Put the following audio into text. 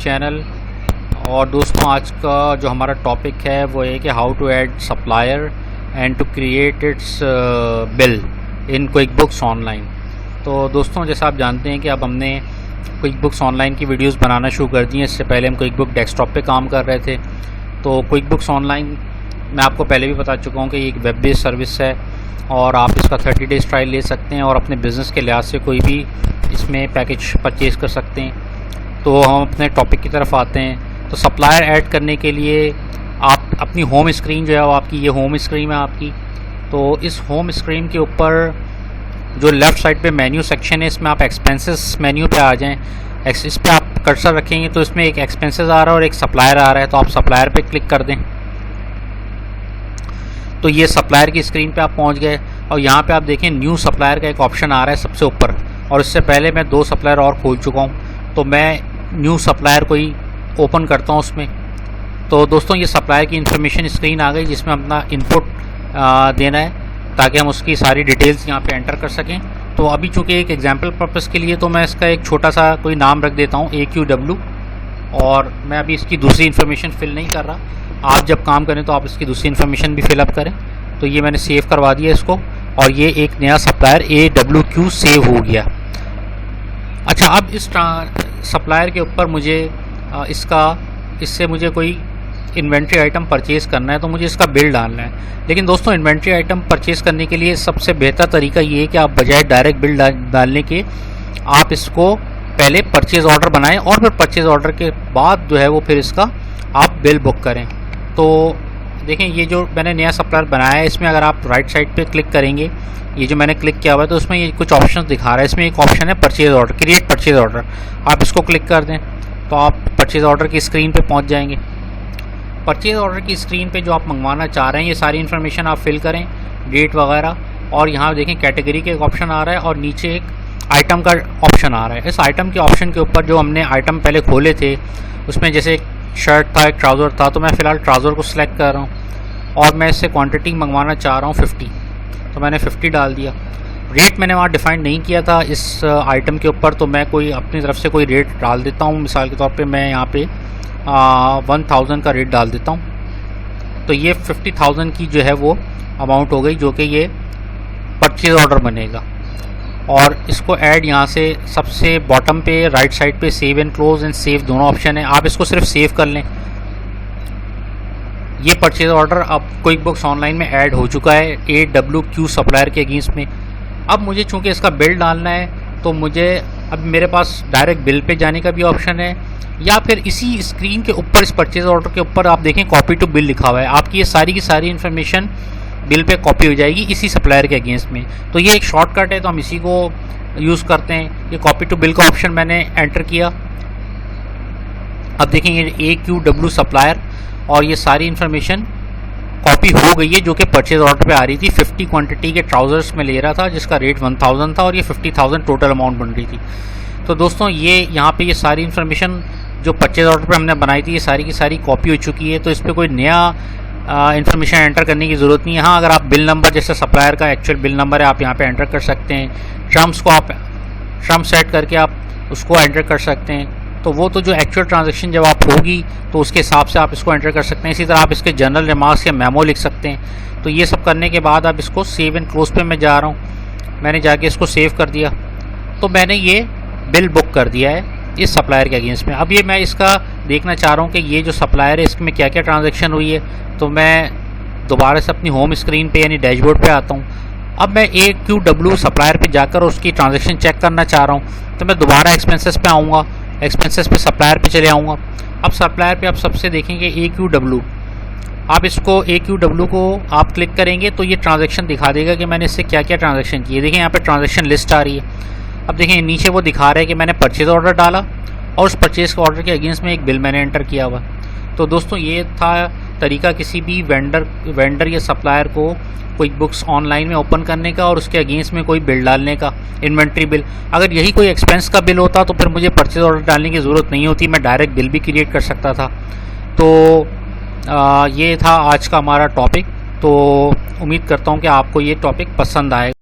Channel. और दोस्तों आज का जो हमारा टॉपिक है वो है कि how to add supplier and to create its bill in QuickBooks online. तो दोस्तों जैसा आप जानते हैं कि अब हमने क्विक बुक्स ऑनलाइन की वीडियोस बनाना शुरू कर दी हैं। इससे पहले हम क्विक बुक डेस्कटॉप पे काम कर रहे थे। तो क्विक बुक्स ऑनलाइन मैं आपको पहले भी बता चुका हूँ कि एक वेब बेस्ड सर्विस है और आप इसका 30 डेज़ ट्रायल ले सकते हैं और अपने बिज़नेस के लिहाज से कोई भी इसमें पैकेज परचेज़ कर सकते हैं। तो हम अपने टॉपिक की तरफ आते हैं। तो सप्लायर ऐड करने के लिए आप अपनी होम स्क्रीन जो है वो आपकी ये होम स्क्रीन है आपकी। तो इस होम स्क्रीन के ऊपर जो लेफ़्ट साइड पे मेन्यू सेक्शन है इसमें आप एक्सपेंसेस मेन्यू पे आ जाएं। इस पर आप कर्सर रखेंगे तो इसमें एक एक्सपेंसेस आ रहा है और एक सप्लायर आ रहा है। तो आप सप्लायर पे क्लिक कर दें तो ये सप्लायर की स्क्रीन पे आप पहुंच गए और यहाँ पे आप देखें न्यू सप्लायर का एक ऑप्शन आ रहा है सबसे ऊपर। और इससे पहले मैं 2 सप्लायर और खोल चुका हूँ। तो मैं न्यू सप्लायर को ही ओपन करता हूँ उसमें। तो दोस्तों ये सप्लायर की इन्फॉर्मेशन स्क्रीन आ गई जिसमें अपना इनपुट देना है ताकि हम उसकी सारी डिटेल्स यहाँ पे एंटर कर सकें। तो अभी चूँकि एक एग्जांपल पर्पस के लिए तो मैं इसका एक छोटा सा कोई नाम रख देता हूँ AQW। और मैं अभी इसकी दूसरी इन्फॉर्मेशन फिल नहीं कर रहा। आप जब काम करें तो आप इसकी दूसरी इन्फॉर्मेशन भी फिलअप करें। तो ये मैंने सेव करवा दिया इसको और ये एक नया सप्लायर AWQ सेव हो गया। अच्छा अब इस सप्लायर के ऊपर मुझे इससे मुझे कोई इन्वेंट्री आइटम परचेज़ करना है तो मुझे इसका बिल डालना है। लेकिन दोस्तों इन्वेंट्री आइटम परचेज़ करने के लिए सबसे बेहतर तरीका ये है कि आप बजाय डायरेक्ट बिल डालने के आप इसको पहले परचेज़ ऑर्डर बनाएं और फिर परचेज़ ऑर्डर के बाद जो है वो फिर इसका आप बिल बुक करें। तो देखें ये जो मैंने नया सप्लायर बनाया है इसमें अगर आप राइट साइड पे क्लिक करेंगे, ये जो मैंने क्लिक किया हुआ है तो उसमें ये कुछ ऑप्शंस दिखा रहा है। इसमें एक ऑप्शन है purchase order, create purchase order. आप इसको क्लिक कर दें तो आप परचेज़ ऑर्डर की स्क्रीन पे पहुंच जाएंगे। परचेज़ ऑर्डर की स्क्रीन पे जो आप मंगवाना चाह रहे हैं ये सारी इन्फॉर्मेशन आप फिल करें, डेट वगैरह। और यहाँ देखें कैटेगरी का एक ऑप्शन आ रहा है और नीचे एक आइटम का ऑप्शन आ रहा है। इस आइटम के ऑप्शन के ऊपर जो हमने आइटम पहले खोले थे उसमें जैसे एक शर्ट था, एक ट्राउज़र था, तो मैं फ़िलहाल ट्राउज़र को सिलेक्ट कर रहा हूँ और मैं इससे क्वांटिटी मंगवाना चाह रहा हूँ 50। तो मैंने 50 डाल दिया। रेट मैंने वहाँ डिफ़ाइन नहीं किया था इस आइटम के ऊपर, तो मैं कोई अपनी तरफ से कोई रेट डाल देता हूँ। मिसाल के तौर पे मैं यहाँ पे 1000 का रेट डाल देता हूँ। तो ये 50,000 की जो है वो अमाउंट हो गई जो कि ये परचेज़ ऑर्डर बनेगा। और इसको ऐड यहाँ से सबसे बॉटम पे राइट साइड पे save and close and save दोनों ऑप्शन है। आप इसको सिर्फ सेव कर लें। ये परचेज़ ऑर्डर अब क्विक बुक्स ऑनलाइन में ऐड हो चुका है AWQ सप्लायर के अगेंस्ट में। अब मुझे चूँकि इसका बिल डालना है तो मुझे अब मेरे पास डायरेक्ट बिल पे जाने का भी ऑप्शन है या फिर इसी स्क्रीन के ऊपर इस परचेज़ ऑर्डर के ऊपर आप देखें कॉपी टू बिल लिखा हुआ है। आपकी ये सारी की सारी इन्फॉर्मेशन बिल पे कॉपी हो जाएगी इसी सप्लायर के अगेंस्ट में। तो ये एक शॉर्टकट है तो हम इसी को यूज़ करते हैं। ये कॉपी टू बिल का ऑप्शन मैंने एंटर किया। अब देखें ये AQW सप्लायर और ये सारी इन्फॉर्मेशन कॉपी हो गई है जो कि परचेज़ ऑर्डर पे आ रही थी। 50 क्वांटिटी के ट्राउज़र्स में ले रहा था जिसका रेट 1000 था और ये 50,000 टोटल अमाउंट बन रही थी। तो दोस्तों ये यहाँ पे ये सारी इन्फॉर्मेशन जो परचेज़ ऑर्डर पे हमने बनाई थी ये सारी की सारी कॉपी हो चुकी है। तो इस पर कोई नया इन्फॉर्मेशन एंटर करने की ज़रूरत नहीं है। हाँ अगर आप बिल नंबर जैसे सप्लायर का एक्चुअल बिल नंबर है आप यहाँ पे एंटर कर सकते हैं। टर्म्स को आप टर्म सेट करके आप उसको एंटर कर सकते हैं। तो वो तो जो एक्चुअल ट्रांजैक्शन जब आप होगी तो उसके हिसाब से आप इसको एंटर कर सकते हैं। इसी तरह आप इसके जनरल रिमार्क्स या मेमो लिख सकते हैं। तो ये सब करने के बाद आप इसको सेव एंड क्लोज पे मैं जा रहा हूँ। मैंने जाके इसको सेव कर दिया तो मैंने ये बिल बुक कर दिया है इस सप्लायर के अगेंस्ट में। अब ये मैं इसका देखना चाह रहा हूँ कि ये जो सप्लायर है इसमें क्या क्या ट्रांजैक्शन हुई है। तो मैं दोबारा से अपनी होम स्क्रीन पे यानी डैशबोर्ड पे आता हूँ। अब मैं AQW सप्लायर पे जाकर उसकी ट्रांजैक्शन चेक करना चाह रहा हूँ। तो मैं दोबारा एक्सपेंसेस पे आऊँगा, एक्सपेंसेस पे सप्लायर पे चले आऊँगा। अब सप्लायर पे आप सबसे देखेंगे AQW। आप इसको AQW को आप क्लिक करेंगे तो ये ट्रांजैक्शन दिखा देगा कि मैंने इससे क्या क्या ट्रांजैक्शन किए। देखें यहाँ पे ट्रांजैक्शन लिस्ट आ रही है। अब देखें नीचे वो दिखा रहा है कि मैंने परचेज़ ऑर्डर डाला और उस परचेज़ के ऑर्डर के अगेंस्ट में एक बिल मैंने एंटर किया हुआ। तो दोस्तों ये था तरीका किसी भी वेंडर या सप्लायर को क्विक बुक्स ऑनलाइन में ओपन करने का और उसके अगेंस्ट में कोई बिल डालने का, इन्वेंट्री बिल। अगर यही कोई एक्सपेंस का बिल होता तो फिर मुझे परचेज़ ऑर्डर डालने की ज़रूरत नहीं होती, मैं डायरेक्ट बिल भी क्रिएट कर सकता था। तो ये था आज का हमारा टॉपिक। तो उम्मीद करता हूँ कि आपको ये टॉपिक पसंद आएगा।